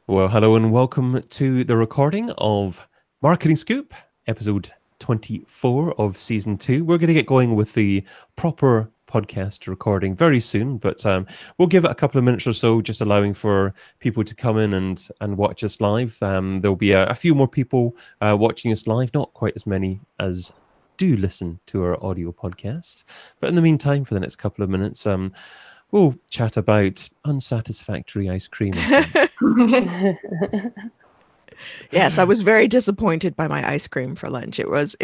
Well, hello and welcome to the recording of Marketing Scoop, episode 24 of season 2. We're going to get going with the proper podcast recording very soon, but we'll give it a couple of minutes or so, just allowing for people to come in and watch us live. There'll be a few more people watching us live, not quite as many as do listen to our audio podcast. But in the meantime, for the next couple of minutes, we'll chat about unsatisfactory ice cream. Yes, I was very disappointed by my ice cream for lunch. It was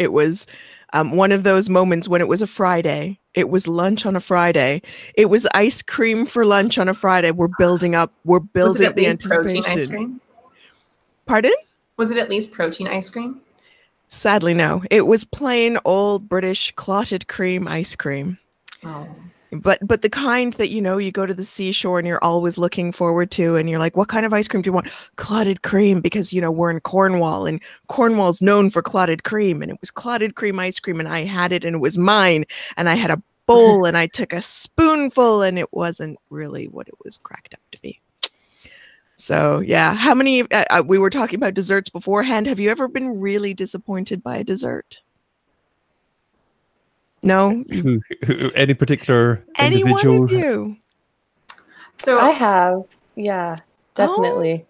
one of those moments when it was a Friday. It was lunch on a Friday. It was ice cream for lunch on a Friday. We're building up. We're building the anticipation. Protein ice cream? Pardon? Was it at least protein ice cream? Sadly, no. It was plain old British clotted cream ice cream. Oh. But the kind that, you go to the seashore and you're always looking forward to, and you're like, what kind of ice cream do you want? Clotted cream, because, we're in Cornwall, and Cornwall's known for clotted cream, and it was clotted cream ice cream, and I had it, and it was mine, and I had a bowl, and I took a spoonful, and it wasn't really what it was cracked up to be. So, yeah. How many, we were talking about desserts beforehand. Have you ever been really disappointed by a dessert? No. Any particular Anyone individual? Of you? So I have, yeah, definitely.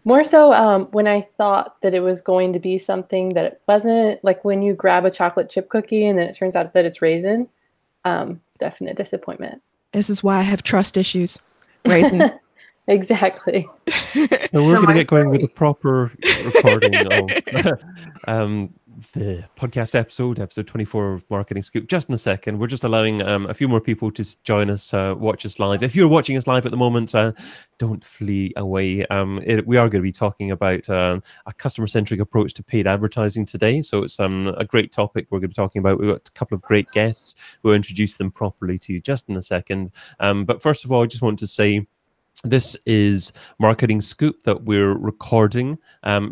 More so when I thought that it was going to be something that it wasn't, like when you grab a chocolate chip cookie and then it turns out that it's raisin. Definite disappointment. This is why I have trust issues. Raisins. Exactly. So we're going to get going with the proper recording of the podcast episode 24 of Marketing Scoop just in a second. We're just allowing a few more people to join us, watch us live. If you're watching us live at the moment, don't flee away. We are going to be talking about a customer-centric approach to paid advertising today. So it's a great topic we're going to be talking about. We've got a couple of great guests. We'll introduce them properly to you just in a second. But first of all, I just want to say, this is Marketing Scoop that we're recording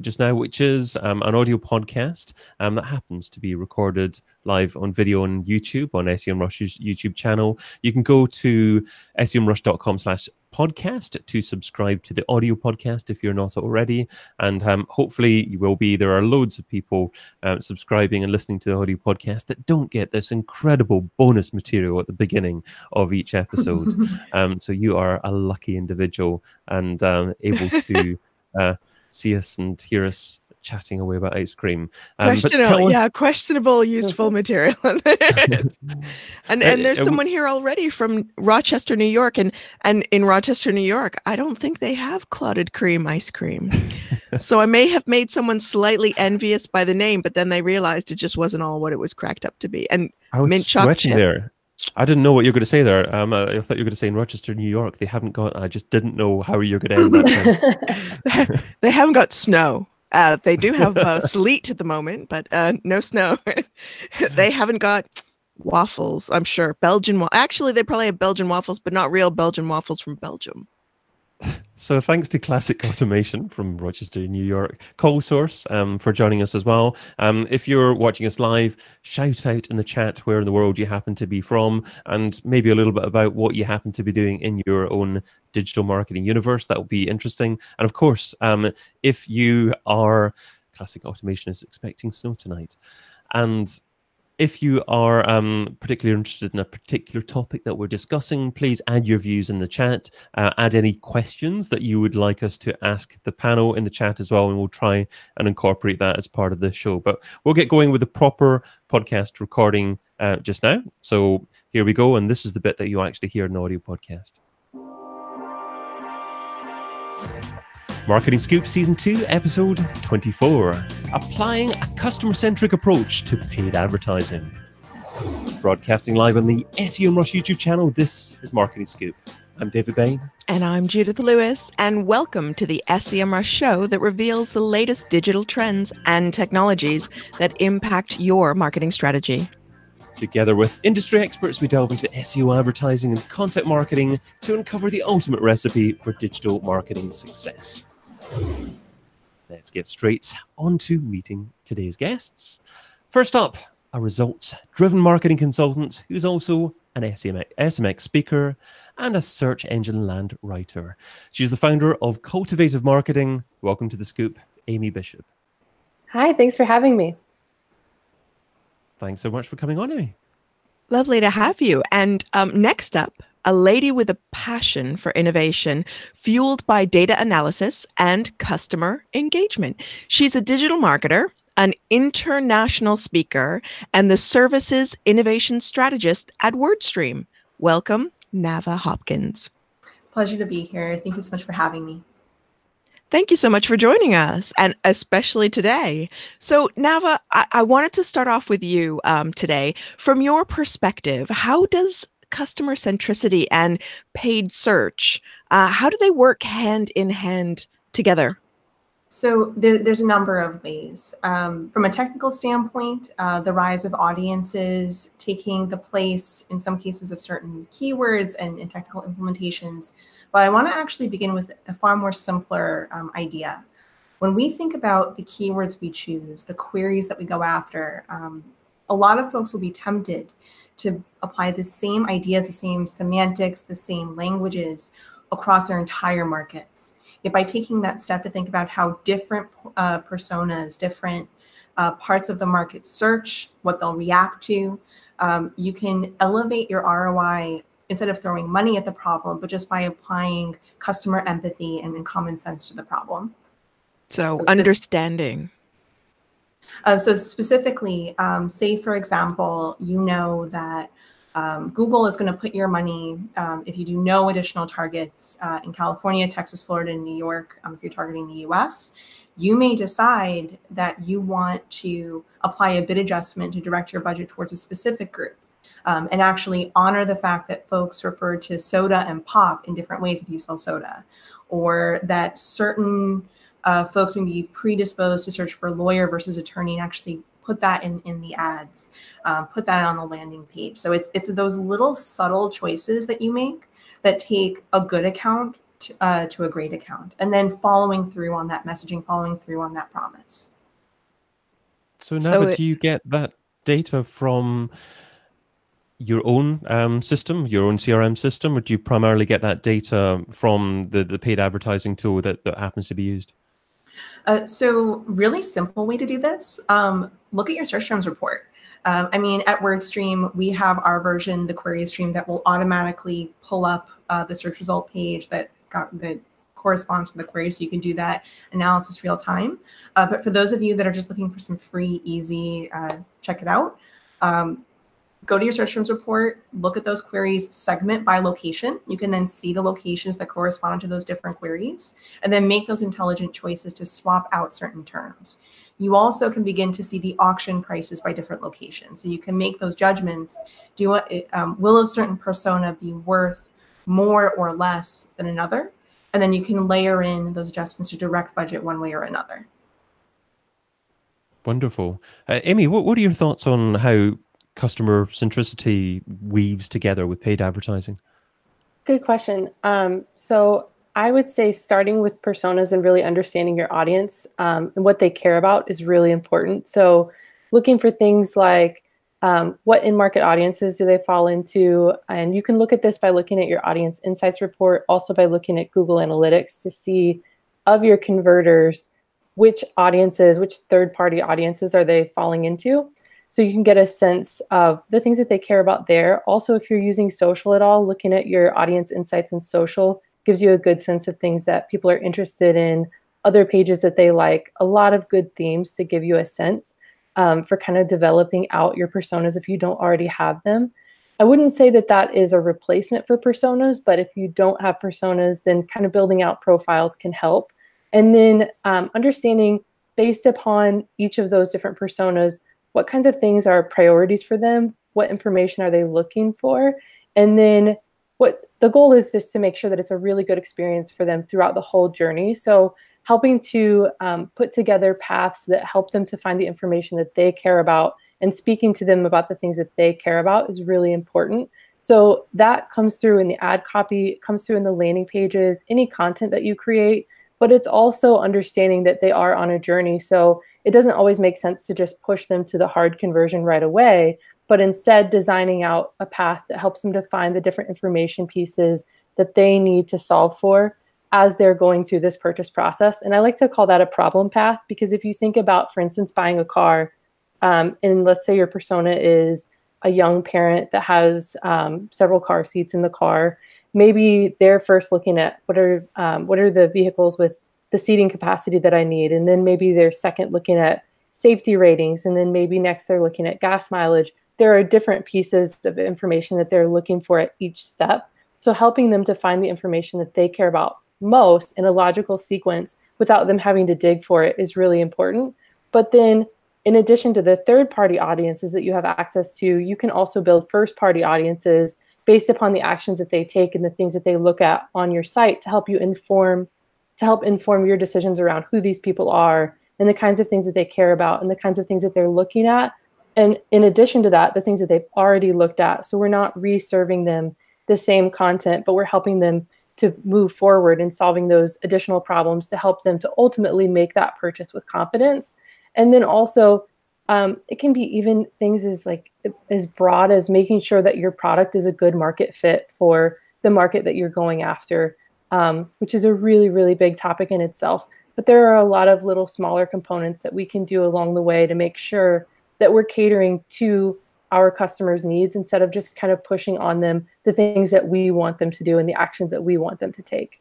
just now, which is an audio podcast that happens to be recorded live on video on YouTube, on SEMrush's YouTube channel. You can go to semrush.com/podcast to subscribe to the audio podcast if you're not already, and hopefully you will be. There are loads of people subscribing and listening to the audio podcast that don't get this incredible bonus material at the beginning of each episode. So you are a lucky individual and able to see us and hear us chatting away about ice cream. Questionable useful material. and there's someone here already from Rochester, New York, and in Rochester, New York, I don't think they have clotted cream ice cream. So I may have made someone slightly envious by the name, but then they realized it just wasn't all what it was cracked up to be. And I was sweating there. I didn't know what you were going to say there. I thought you were going to say in Rochester, New York, they haven't got. I just didn't know how you're going to end that. They haven't got snow. They do have sleet at the moment, but no snow. They haven't got waffles, I'm sure. Actually, they probably have Belgian waffles, but not real Belgian waffles from Belgium. So thanks to Classic Automation from Rochester, New York, Call Source for joining us as well. If you're watching us live, shout out in the chat where in the world you happen to be from, and maybe a little bit about what you happen to be doing in your own digital marketing universe. That would be interesting. And of course, if you are, Classic Automation is expecting snow tonight. And if you are particularly interested in a particular topic that we're discussing, please add your views in the chat. Add any questions that you would like us to ask the panel in the chat as well, and we'll try and incorporate that as part of the show. But we'll get going with the proper podcast recording just now. So here we go, and this is the bit that you actually hear in the audio podcast. Marketing Scoop Season 2, Episode 24. Applying a customer-centric approach to paid advertising. Broadcasting live on the SEMrush YouTube channel, this is Marketing Scoop. I'm David Bain. And I'm Judith Lewis, and welcome to the SEMrush show that reveals the latest digital trends and technologies that impact your marketing strategy. Together with industry experts, we delve into SEO advertising and content marketing to uncover the ultimate recipe for digital marketing success. Let's get straight on to meeting today's guests. First up, a results-driven marketing consultant who's also an SMX speaker, and a search engine land writer. She's the founder of Cultivative Marketing. Welcome to The Scoop, Amy Bishop. Hi, thanks for having me. Thanks so much for coming on, Amy. Lovely to have you. And next up, a lady with a passion for innovation, fueled by data analysis and customer engagement. She's a digital marketer, an international speaker, and the services innovation strategist at WordStream. Welcome, Navah Hopkins. Pleasure to be here. Thank you so much for having me. Thank you so much for joining us, and especially today. So, Navah, I wanted to start off with you today. From your perspective, how does customer centricity and paid search, how do they work hand in hand together? So there's a number of ways. From a technical standpoint, the rise of audiences taking the place, in some cases, of certain keywords and in technical implementations. But I want to actually begin with a far more simpler idea. When we think about the keywords we choose, the queries that we go after, a lot of folks will be tempted to apply the same ideas, the same semantics, the same languages across their entire markets. Yet by taking that step to think about how different personas, different parts of the market search, what they'll react to, you can elevate your ROI instead of throwing money at the problem, but just by applying customer empathy and common sense to the problem. So understanding. So specifically, say, for example, you know that Google is going to put your money, if you do no additional targets in California, Texas, Florida, and New York, if you're targeting the US, you may decide that you want to apply a bid adjustment to direct your budget towards a specific group and actually honor the fact that folks refer to soda and pop in different ways if you sell soda, or that certain folks may be predisposed to search for lawyer versus attorney and actually put that in the ads, put that on the landing page. So it's those little subtle choices that you make that take a good account to a great account, and then following through on that messaging, following through on that promise. So Navah, do you get that data from your own system, your own CRM system, or do you primarily get that data from the paid advertising tool that happens to be used? So really simple way to do this, look at your search terms report. I mean, at WordStream, we have our version, the query stream, that will automatically pull up the search result page that corresponds to the query. So you can do that analysis real time. But for those of you that are just looking for some free, easy, check it out. Go to your search terms report, look at those queries, segment by location. You can then see the locations that correspond to those different queries, and then make those intelligent choices to swap out certain terms. You also can begin to see the auction prices by different locations. So you can make those judgments. Will a certain persona be worth more or less than another? And then you can layer in those adjustments to direct budget one way or another. Wonderful. Amy, what are your thoughts on how customer centricity weaves together with paid advertising? Good question. So I would say starting with personas and really understanding your audience and what they care about is really important. So looking for things like what in-market audiences do they fall into? And you can look at this by looking at your audience insights report, also by looking at Google Analytics to see of your converters, which audiences, which third-party audiences are they falling into? So you can get a sense of the things that they care about there. Also, if you're using social at all, looking at your audience insights in social gives you a good sense of things that people are interested in, other pages that they like, a lot of good themes to give you a sense for kind of developing out your personas if you don't already have them. I wouldn't say that that is a replacement for personas, but if you don't have personas, then kind of building out profiles can help. And then understanding based upon each of those different personas, what kinds of things are priorities for them? What information are they looking for? And then what the goal is just to make sure that it's a really good experience for them throughout the whole journey. So helping to put together paths that help them to find the information that they care about and speaking to them about the things that they care about is really important. So that comes through in the ad copy, comes through in the landing pages, any content that you create, but it's also understanding that they are on a journey. So it doesn't always make sense to just push them to the hard conversion right away. but instead designing out a path that helps them to find the different information pieces that they need to solve for as they're going through this purchase process. And I like to call that a problem path, because if you think about, for instance, buying a car, and let's say your persona is a young parent that has several car seats in the car, maybe they're first looking at what are the vehicles with the seating capacity that I need, and then maybe they're second looking at safety ratings, and then maybe next they're looking at gas mileage. There are different pieces of information that they're looking for at each step. So helping them to find the information that they care about most in a logical sequence without them having to dig for it is really important. But then in addition to the third-party audiences that you have access to, you can also build first-party audiences based upon the actions that they take and the things that they look at on your site to help inform your decisions around who these people are and the kinds of things that they care about and the kinds of things that they're looking at. And in addition to that, the things that they've already looked at. So we're not reserving them the same content, but we're helping them to move forward and solving those additional problems to help them to ultimately make that purchase with confidence. And then also, it can be even things as broad as making sure that your product is a good market fit for the market that you're going after, which is a really, really big topic in itself. But there are a lot of little smaller components that we can do along the way to make sure that we're catering to our customers' needs instead of just kind of pushing on them the things that we want them to do and the actions that we want them to take.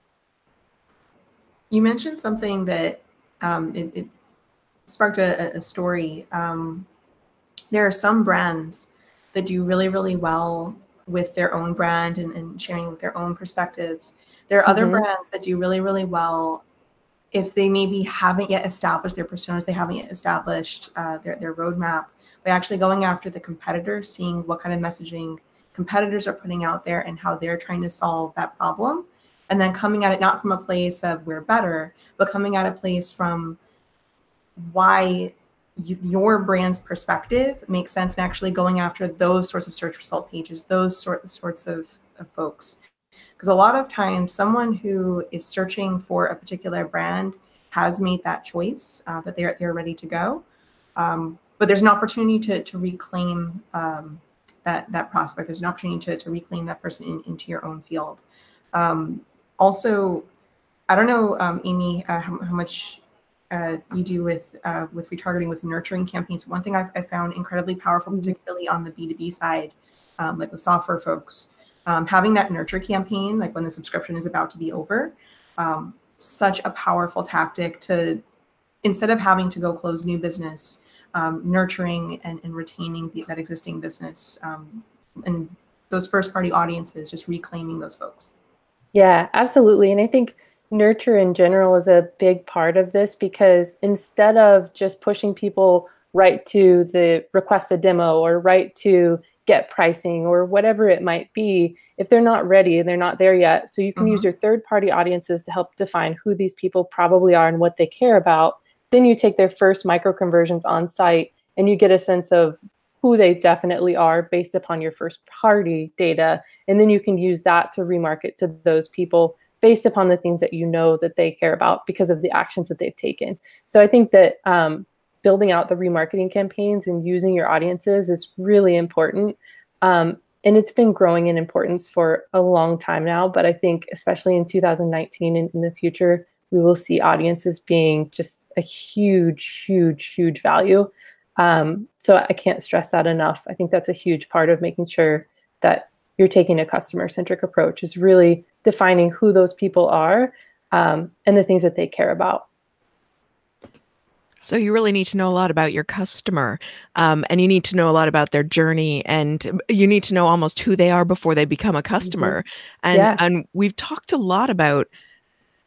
You mentioned something that it sparked a story. There are some brands that do really, really well with their own brand and sharing with their own perspectives. There are other brands that do really, really well if they maybe haven't yet established their personas, they haven't yet established their roadmap, by actually going after the competitors, seeing what kind of messaging competitors are putting out there and how they're trying to solve that problem. And then coming at it not from a place of we're better, but coming at a place from why your brand's perspective makes sense, and actually going after those sorts of search result pages, those sorts of folks. Because a lot of times someone who is searching for a particular brand has made that choice, that they're ready to go. But there's an opportunity to reclaim that prospect. There's an opportunity to reclaim that person into your own field. Also, I don't know, Amy, how much you do with retargeting, with nurturing campaigns. One thing I found incredibly powerful, particularly on the B2B side, like with software folks, having that nurture campaign, like when the subscription is about to be over, such a powerful tactic to, instead of having to go close new business, nurturing and retaining that existing business, and those first party audiences, just reclaiming those folks. Yeah, absolutely. And I think nurture in general is a big part of this, because instead of just pushing people right to the request a demo or right to get pricing or whatever it might be, if they're not ready and they're not there yet, so you can use your third-party audiences to help define who these people probably are and what they care about. Then you take their first micro conversions on site and you get a sense of who they definitely are based upon your first party data. And then you can use that to remarket to those people based upon the things that you know that they care about because of the actions that they've taken. So I think that building out the remarketing campaigns and using your audiences is really important. And it's been growing in importance for a long time now, but I think especially in 2019 and in the future, we will see audiences being just a huge, huge, huge value. So I can't stress that enough. I think that's a huge part of making sure that you're taking a customer-centric approach, is really defining who those people are and the things that they care about. So you really need to know a lot about your customer, and you need to know a lot about their journey, and you need to know almost who they are before they become a customer. And we've talked a lot about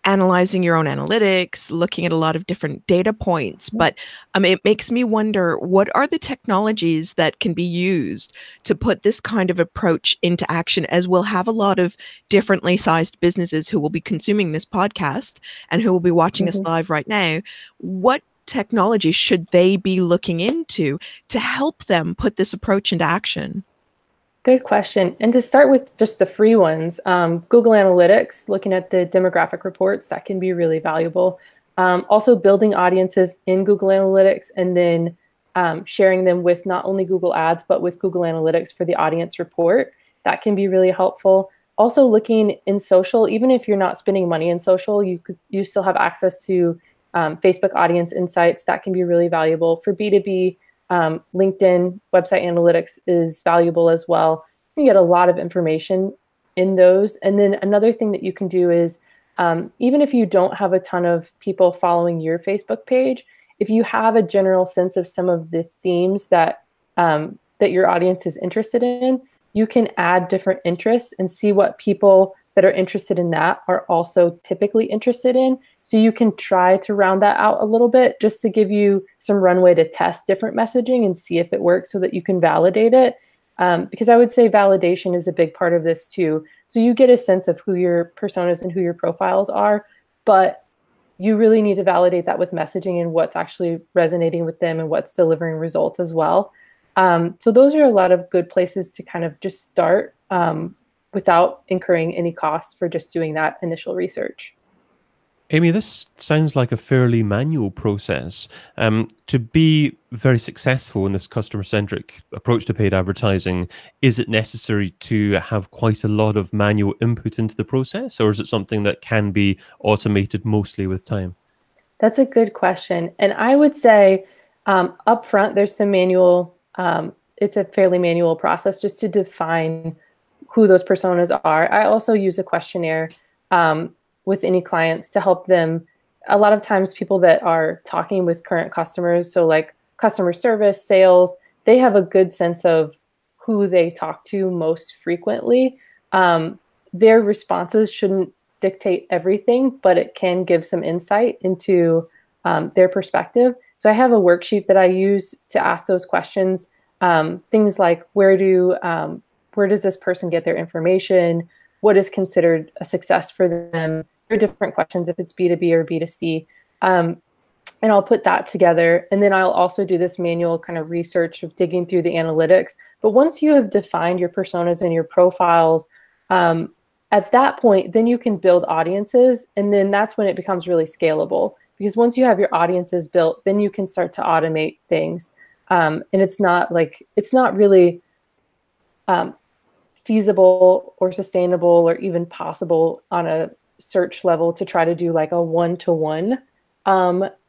analyzing your own analytics, looking at a lot of different data points, but it makes me wonder, what are the technologies that can be used to put this kind of approach into action, as we'll have a lot of differently sized businesses who will be consuming this podcast and who will be watching us live right now. What technology should they be looking into to help them put this approach into action? Good question. And to start with just the free ones, Google Analytics, looking at the demographic reports, that can be really valuable. Also building audiences in Google Analytics and then sharing them with not only Google Ads, but with Google Analytics for the audience report. That can be really helpful. Also looking in social, even if you're not spending money in social, you still have access to Facebook audience insights. That can be really valuable. For B2B, LinkedIn website analytics is valuable as well. You get a lot of information in those. And then another thing that you can do is, even if you don't have a ton of people following your Facebook page, if you have a general sense of some of the themes that that your audience is interested in, you can add different interests and see what people that are interested in that are also typically interested in. So you can try to round that out a little bit just to give you some runway to test different messaging and see if it works so that you can validate it. Because I would say validation is a big part of this too. So you get a sense of who your personas and who your profiles are, but you really need to validate that with messaging and what's actually resonating with them and what's delivering results as well. So those are a lot of good places to kind of just start without incurring any costs for just doing that initial research. Amy, this sounds like a fairly manual process. To be very successful in this customer-centric approach to paid advertising, is it necessary to have quite a lot of manual input into the process, or is it something that can be automated mostly with time? That's a good question. And I would say up front, there's some manual, it's a fairly manual process just to define who those personas are. I also use a questionnaire with any clients to help them. A lot of times people that are talking with current customers, so like customer service, sales, they have a good sense of who they talk to most frequently. Their responses shouldn't dictate everything, but it can give some insight into their perspective. So I have a worksheet that I use to ask those questions. Things like where does this person get their information? What is considered a success for them? There are different questions if it's B2B or B2C. And I'll put that together. And then I'll also do this manual kind of research of digging through the analytics. But once you have defined your personas and your profiles, at that point, then you can build audiences. And then that's when it becomes really scalable. Because once you have your audiences built, then you can start to automate things. And it's not really feasible or sustainable or even possible on a search level to try to do like a one-to-one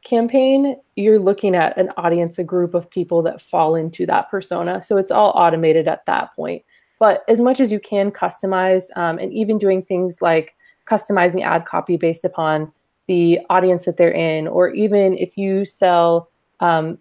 campaign. You're looking at an audience, a group of people that fall into that persona. So it's all automated at that point. But as much as you can customize, and even doing things like customizing ad copy based upon the audience that they're in, or even if you sell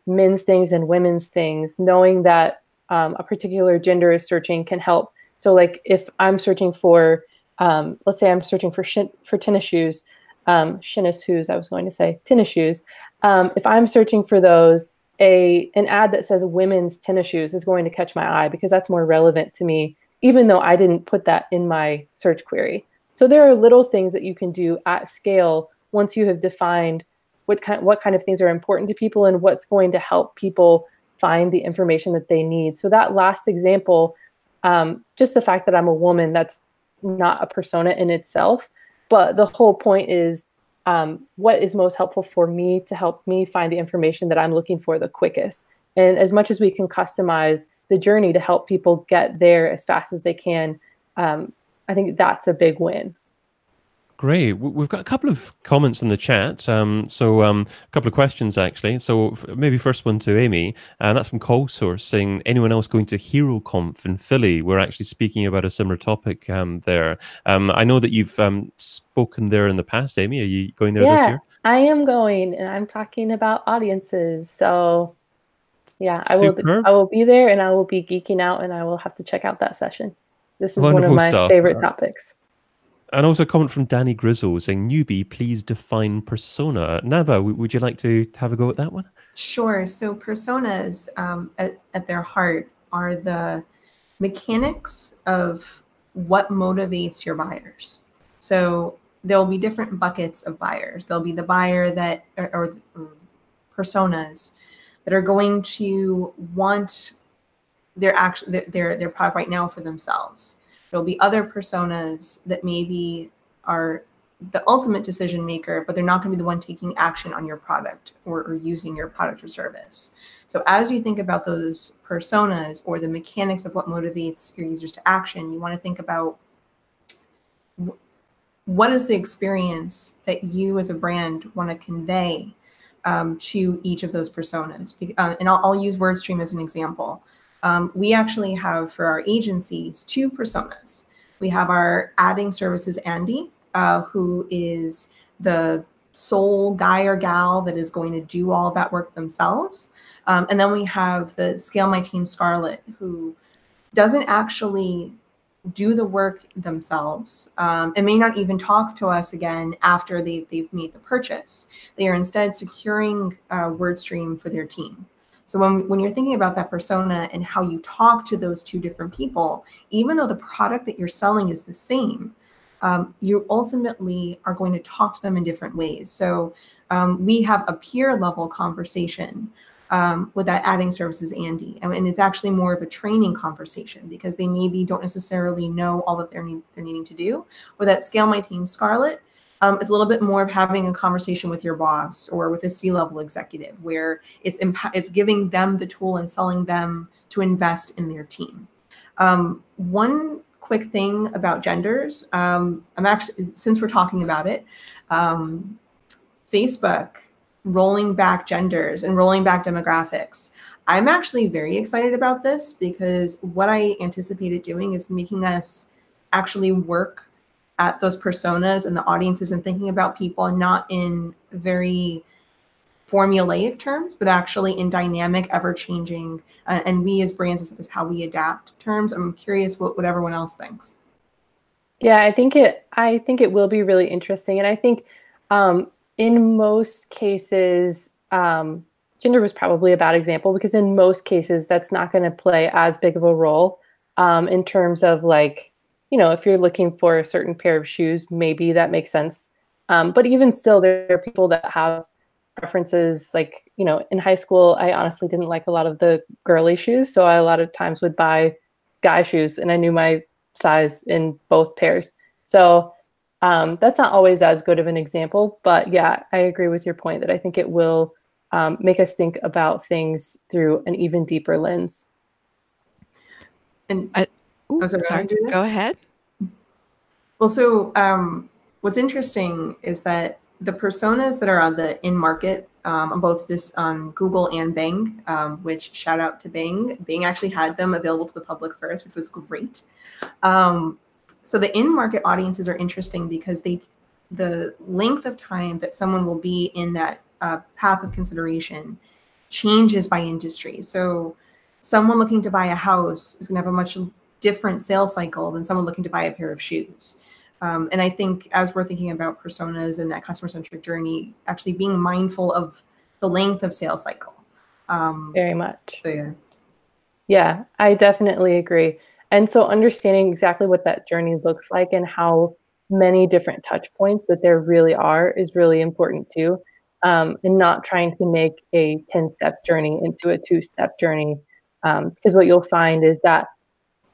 men's things and women's things, knowing that a particular gender is searching can help. So like if I'm searching for, let's say I'm searching for tennis shoes, tennis shoes, I was going to say tennis shoes. If I'm searching for those, an ad that says women's tennis shoes is going to catch my eye because that's more relevant to me, even though I didn't put that in my search query. So there are little things that you can do at scale once you have defined what kind of things are important to people and what's going to help people find the information that they need. So that last example, just the fact that I'm a woman, that's not a persona in itself, but the whole point is what is most helpful for me to help me find the information that I'm looking for the quickest. And as much as we can customize the journey to help people get there as fast as they can, I think that's a big win. Great. We've got a couple of comments in the chat. A couple of questions, actually. So maybe first one to Amy, and that's from CallSource saying, anyone else going to HeroConf in Philly? We're actually speaking about a similar topic there. I know that you've spoken there in the past, Amy. Are you going there this year? I am going, and I'm talking about audiences. So yeah, Superb. I will be there, and I will be geeking out, and I will have to check out that session. This is Wonderful one of my stuff. favorite topics. And also a comment from Danny Grizzle saying, newbie, please define persona. Navah, would you like to have a go at that one? Sure. So personas at their heart are the mechanics of what motivates your buyers. So there'll be different buckets of buyers. There'll be the buyer that, or personas that are going to want their product right now for themselves. There'll be other personas that maybe are the ultimate decision maker, but they're not going to be the one taking action on your product or using your product or service. So as you think about those personas or the mechanics of what motivates your users to action, you want to think about what is the experience that you as a brand want to convey to each of those personas. And I'll use WordStream as an example. We actually have for our agencies 2 personas. We have our adding services Andy, who is the sole guy or gal that is going to do all that work themselves. And then we have the Scale My Team Scarlett, who doesn't actually do the work themselves and may not even talk to us again after they've made the purchase. They are instead securing WordStream for their team. So when you're thinking about that persona and how you talk to those 2 different people, even though the product that you're selling is the same, you ultimately are going to talk to them in different ways. So we have a peer level conversation with that adding services Andy. And it's actually more of a training conversation because they maybe don't necessarily know all that they're needing to do. With that Scale My Team Scarlett, it's a little bit more of having a conversation with your boss or with a C-level executive where it's giving them the tool and selling them to invest in their team. One quick thing about genders, I'm actually, since we're talking about it, Facebook rolling back genders and rolling back demographics. I'm actually very excited about this because what I anticipated doing is making us actually work at those personas and the audiences and thinking about people and not in very formulaic terms, but actually in dynamic, ever-changing, and we as brands is how we adapt terms. I'm curious what everyone else thinks. Yeah, I think it will be really interesting, and I think in most cases, gender was probably a bad example because in most cases that's not going to play as big of a role in terms of like, if you're looking for a certain pair of shoes, maybe that makes sense. But even still, there are people that have preferences. Like, in high school, I honestly didn't like a lot of the girly shoes. So I a lot of times would buy guy shoes and I knew my size in both pairs. So that's not always as good of an example, but yeah, I agree with your point that I think it will make us think about things through an even deeper lens. And sorry, go ahead. Well, so what's interesting is that the personas that are on the in-market, both just on Google and Bing, which shout out to Bing. Bing actually had them available to the public first, which was great. So the in-market audiences are interesting because the length of time that someone will be in that path of consideration changes by industry. So someone looking to buy a house is going to have a much different sales cycle than someone looking to buy a pair of shoes. And I think as we're thinking about personas and that customer-centric journey, actually being mindful of the length of sales cycle. Very much. So yeah. Yeah, I definitely agree. And so understanding exactly what that journey looks like and how many different touch points that there really are is really important too. And not trying to make a 10-step journey into a 2-step journey. Because what you'll find is that,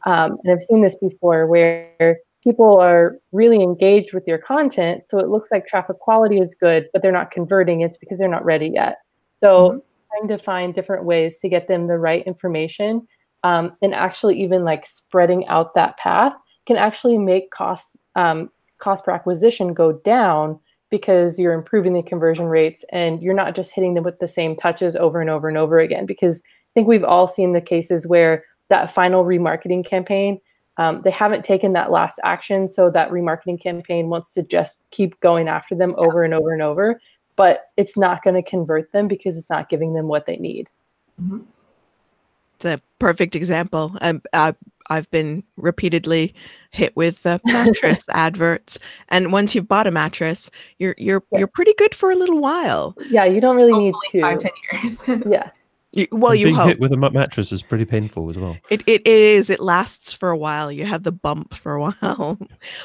and I've seen this before, where people are really engaged with your content. So it looks like traffic quality is good, but they're not converting. It's because they're not ready yet. So trying to find different ways to get them the right information and actually even like spreading out that path can actually make cost per acquisition go down because you're improving the conversion rates and you're not just hitting them with the same touches over and over and over again. Because I think we've all seen the cases where that final remarketing campaign, they haven't taken that last action. So that remarketing campaign wants to just keep going after them over and over and over, but it's not going to convert them because it's not giving them what they need. Mm-hmm. It's a perfect example. I've been repeatedly hit with mattress adverts, and once you've bought a mattress, you're pretty good for a little while. Yeah, you don't really Hopefully need to 5-10 years. Yeah. Well, And you being hope. hit with a mattress is pretty painful as well. It is. It lasts for a while. You have the bump for a while.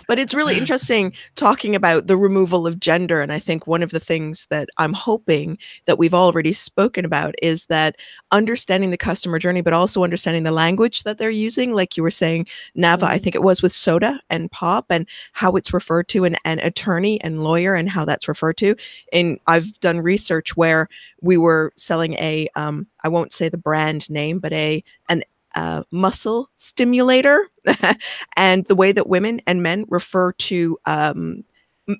But it's really interesting talking about the removal of gender. And I think one of the things that I'm hoping that we've already spoken about is that understanding the customer journey, but also understanding the language that they're using. Like you were saying, Navah, I think it was with soda and pop and how it's referred to, and attorney and lawyer and how that's referred to. And I've done research where we were selling a, I won't say the brand name, but an muscle stimulator. And the way that women and men refer to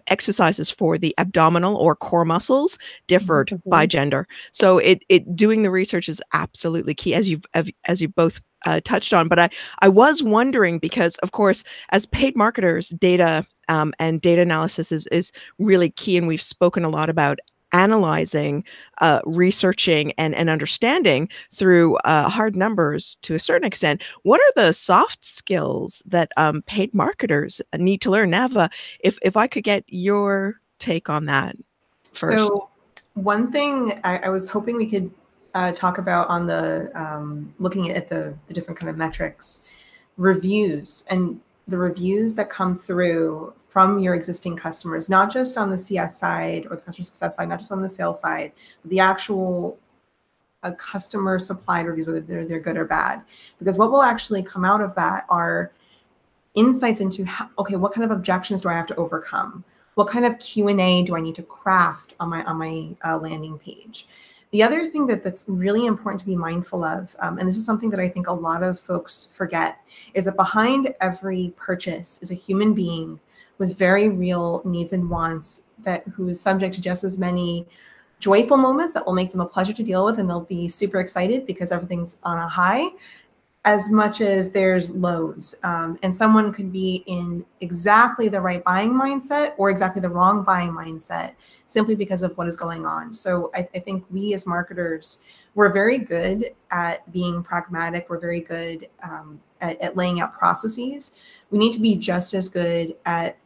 exercises for the abdominal or core muscles differed by gender. So it doing the research is absolutely key, as you both touched on. But I was wondering, because of course, as paid marketers, data and data analysis is really key, and we've spoken a lot about analyzing, researching, and understanding through hard numbers to a certain extent. What are the soft skills that paid marketers need to learn? Navah, if I could get your take on that first. So one thing I was hoping we could talk about on the looking at the different kind of metrics, reviews, and the reviews that come through from your existing customers, not just on the CS side or the customer success side, not just on the sales side, but the actual customer supplied reviews, whether they're good or bad. Because what will actually come out of that are insights into okay, what kind of objections do I have to overcome? What kind of Q&A do I need to craft on my landing page? The other thing that's really important to be mindful of, and this is something that I think a lot of folks forget, is that behind every purchase is a human being with very real needs and wants, who is subject to just as many joyful moments that will make them a pleasure to deal with, and they'll be super excited because everything's on a high, as much as there's lows. And someone could be in exactly the right buying mindset or exactly the wrong buying mindset simply because of what is going on. So I think we as marketers, we're very good at being pragmatic. We're very good at laying out processes. We need to be just as good at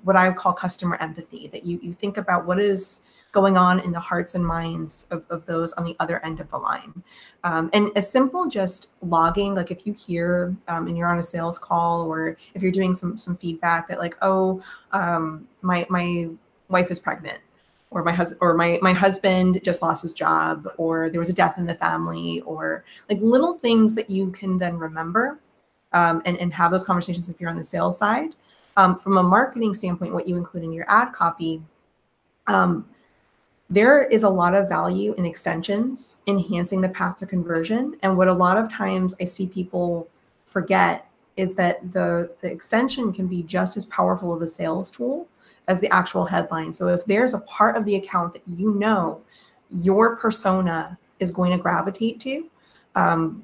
what I would call customer empathy, that you think about what is going on in the hearts and minds of those on the other end of the line. And as simple just logging, like if you hear and you're on a sales call, or if you're doing some feedback that like, oh, my wife is pregnant, or my husband just lost his job, or there was a death in the family, or like little things that you can then remember and have those conversations if you're on the sales side. From a marketing standpoint, what you include in your ad copy, there is a lot of value in extensions, enhancing the path to conversion. And what a lot of times I see people forget is that the extension can be just as powerful of a sales tool as the actual headline. So if there's a part of the account that you know your persona is going to gravitate to,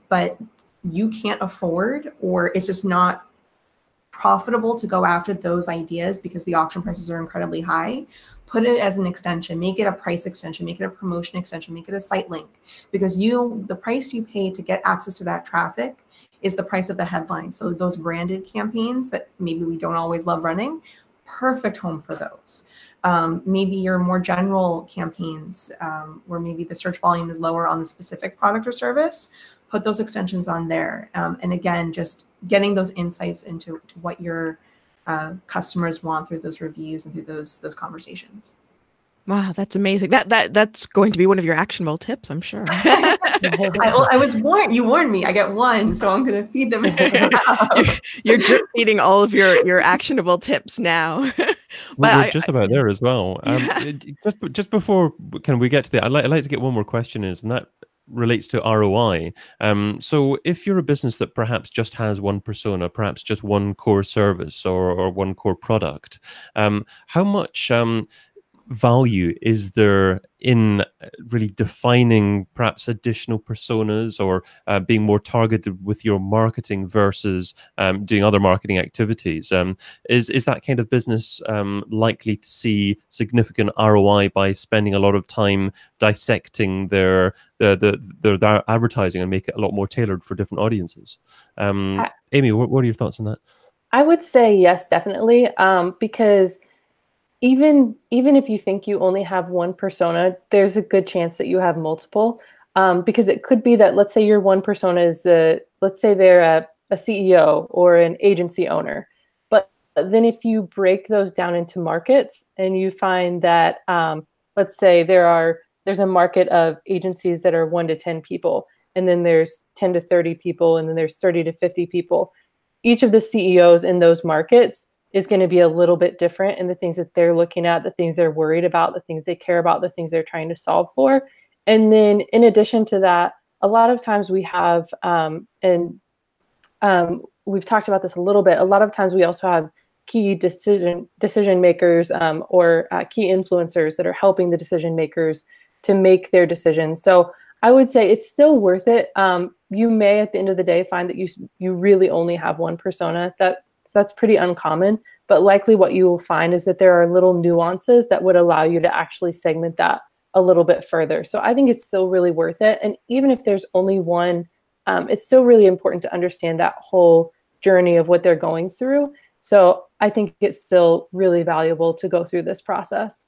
but you can't afford, or it's just not profitable to go after those ideas because the auction prices are incredibly high, put it as an extension, make it a price extension, make it a promotion extension, make it a site link, because the price you pay to get access to that traffic is the price of the headline. So those branded campaigns that maybe we don't always love running, perfect home for those. Maybe your more general campaigns where maybe the search volume is lower on the specific product or service, put those extensions on there. And again, just getting those insights into what your customers want through those reviews and through those conversations. Wow, that's amazing. That's going to be one of your actionable tips, I'm sure. I was warned. You warned me. I get one, so I'm going to feed them. You're drip feeding all of your actionable tips now. We're just about there as well. Just before can we get to that, I'd like to get one more question in, and that relates to ROI. So if you're a business that perhaps just has one persona, perhaps just one core service or one core product, how much value is there in really defining perhaps additional personas, or being more targeted with your marketing versus doing other marketing activities? Is that kind of business likely to see significant ROI by spending a lot of time dissecting their advertising and make it a lot more tailored for different audiences? Amy, what are your thoughts on that? I would say yes, definitely, because even if you think you only have one persona, there's a good chance that you have multiple. Because it could be that, let's say your one persona is let's say they're a CEO or an agency owner. But then if you break those down into markets and you find that, let's say there's a market of agencies that are 1 to 10 people, and then there's 10 to 30 people, and then there's 30 to 50 people. Each of the CEOs in those markets is going to be a little bit different in the things that they're looking at, the things they're worried about, the things they care about, the things they're trying to solve for. And then in addition to that, a lot of times we have, we've talked about this a little bit, a lot of times we also have key decision makers or key influencers that are helping the decision makers to make their decisions. So I would say it's still worth it. You may, at the end of the day, find that you really only have one persona. That's pretty uncommon, but likely what you will find is that there are little nuances that would allow you to actually segment that a little bit further. So I think it's still really worth it. And even if there's only one, it's still really important to understand that whole journey of what they're going through. So I think it's still really valuable to go through this process.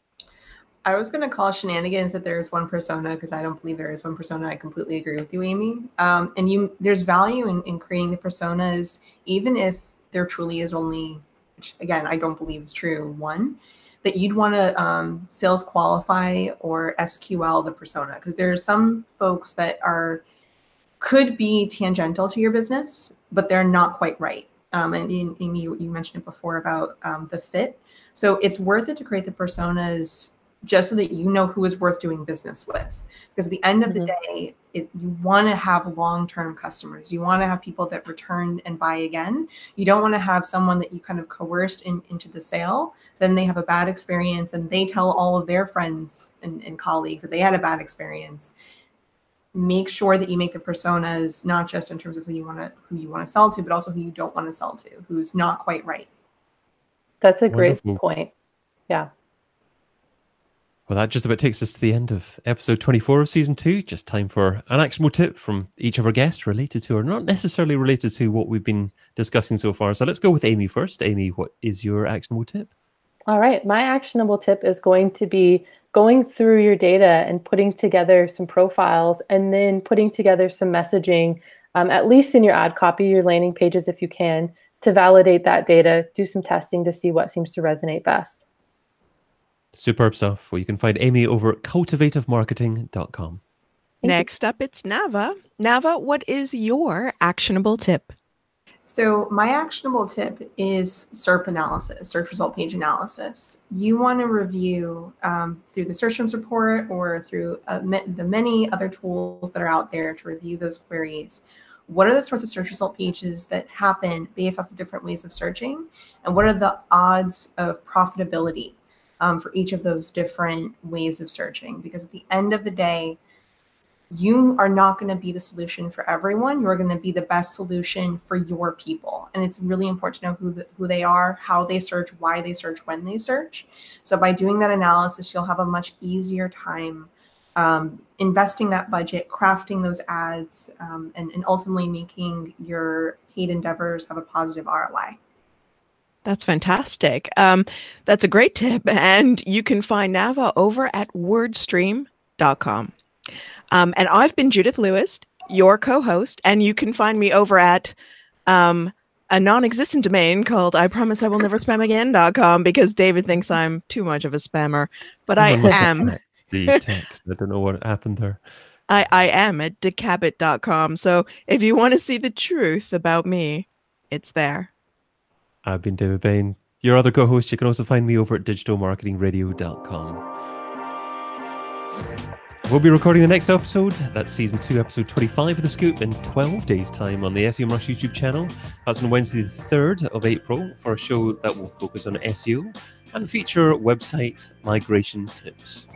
I was going to call shenanigans that there is one persona, because I don't believe there is one persona. I completely agree with you, Amy. And there's value in creating the personas, even if there truly is only, which again, I don't believe is true, one, that you'd want to sales qualify or SQL the persona, because there are some folks that could be tangential to your business, but they're not quite right. And Amy, you mentioned it before about the fit. So it's worth it to create the personas just so that you know who is worth doing business with. Because at the end of the day, you want to have long-term customers. You want to have people that return and buy again. You don't want to have someone that you kind of coerced into the sale. Then they have a bad experience and they tell all of their friends and colleagues that they had a bad experience. Make sure that you make the personas not just in terms of who you want to sell to, but also who you don't want to sell to, who's not quite right. That's a great point. Yeah. Well, that just about takes us to the end of episode 24 of season 2. Just time for an actionable tip from each of our guests related to, or not necessarily related to, what we've been discussing so far. So let's go with Amy first. Amy, what is your actionable tip? All right. My actionable tip is going to be going through your data and putting together some profiles, and then putting together some messaging, at least in your ad copy, your landing pages, if you can, to validate that data, do some testing to see what seems to resonate best. Superb stuff. Well, you can find Amy over at cultivativemarketing.com. Next up, it's Navah. Navah, what is your actionable tip? So my actionable tip is SERP analysis, search result page analysis. You want to review through the search terms report or through the many other tools that are out there to review those queries. What are the sorts of search result pages that happen based off of different ways of searching? And what are the odds of profitability for each of those different ways of searching? Because at the end of the day, you are not going to be the solution for everyone. You're going to be the best solution for your people. And it's really important to know who they are, how they search, why they search, when they search. So by doing that analysis, you'll have a much easier time investing that budget, crafting those ads, and ultimately making your paid endeavors have a positive ROI. That's fantastic. That's a great tip. And you can find Navah over at wordstream.com. And I've been Judith Lewis, your co-host, and you can find me over at a non-existent domain called IPromiseIWillNeverSpamAgain.com, because David thinks I'm too much of a spammer, but I am. The text. I don't know what happened there. I am at decabit.com. So if you want to see the truth about me, it's there. I've been David Bain, your other co-host. You can also find me over at digitalmarketingradio.com. We'll be recording the next episode. That's season 2, episode 25 of The Scoop, in 12 days' time on the Semrush YouTube channel. That's on Wednesday, the 3rd of April, for a show that will focus on SEO and feature website migration tips.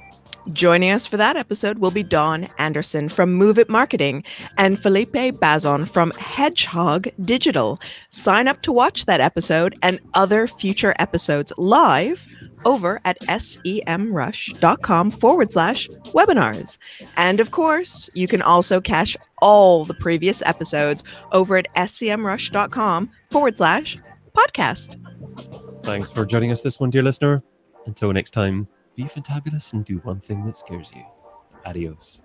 Joining us for that episode will be Dawn Anderson from Move It Marketing and Felipe Bazon from Hedgehog Digital. Sign up to watch that episode and other future episodes live over at semrush.com/webinars. And of course, you can also catch all the previous episodes over at semrush.com/podcast. Thanks for joining us this one, dear listener. Until next time, be fantabulous and do one thing that scares you. Adios.